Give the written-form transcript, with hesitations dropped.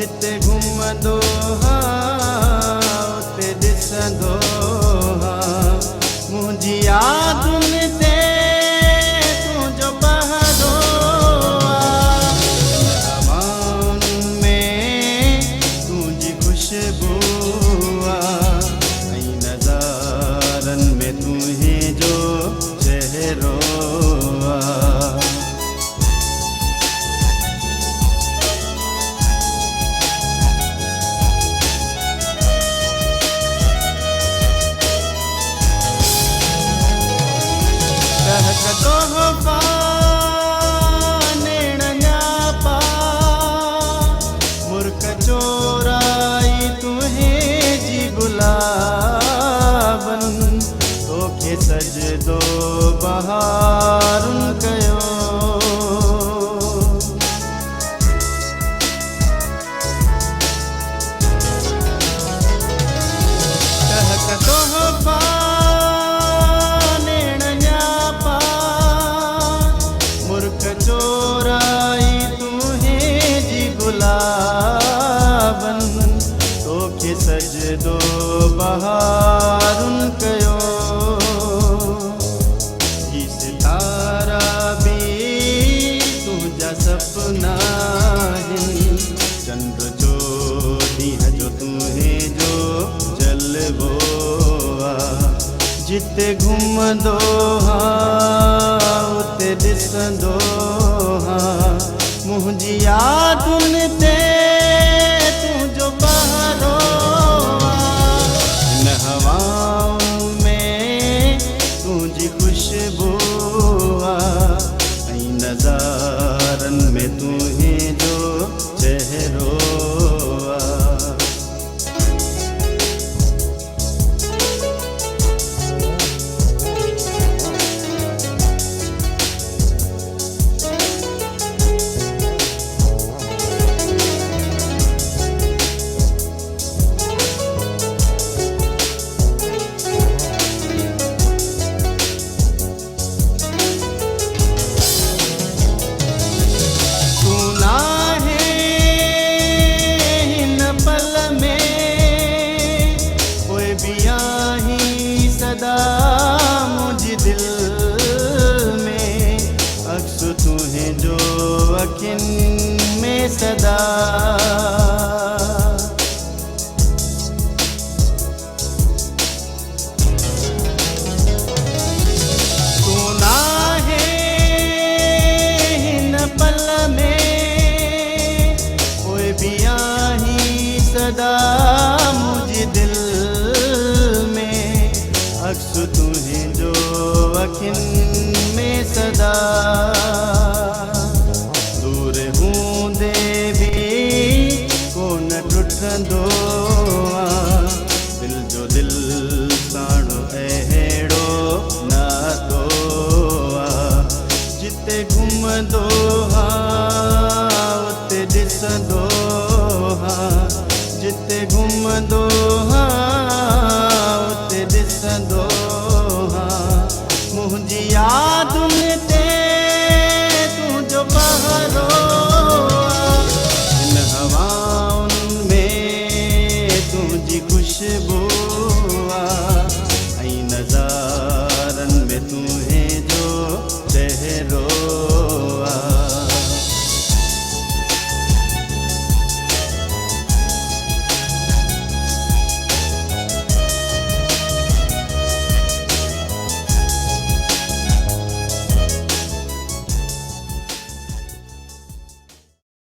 जिते घुमंदो उते ॾिसंदो मुंहिंजी यादुनि ते तुंहिंजो पहरो हवाउनि में तुंहिंजी ख़ुशबू ऐं नज़ारनि में तुंहिंजो चहिरो मुर्क चोराई तुंहिंजी गुलाबन तोखे सजदो बहारुनि कयो चोराई तुंहिंजी गुलाबन तोखे सजदो बहारुनि कयो ही सितारा बि तुंहिंजा सपना आहिनि चंड जो ॾींहं जो तुंहिंजो जलवो आहे जिते घुमंदो उते ॾिसंदो मुंहिंजी यादुनि ते तुंहिंजो पहरो हिन हवाउनि में तुंहिंजी ख़ुशबू ऐं नज़ारनि में तुंहिंजो चहिरो मुझे दिल में अक्स तुंहिंजो अखियुनि में सदा तू नाहे हिन पल में कोई भी आही सदा मुझे दिल अक्स तुंहिंजो अखियुनि में सदा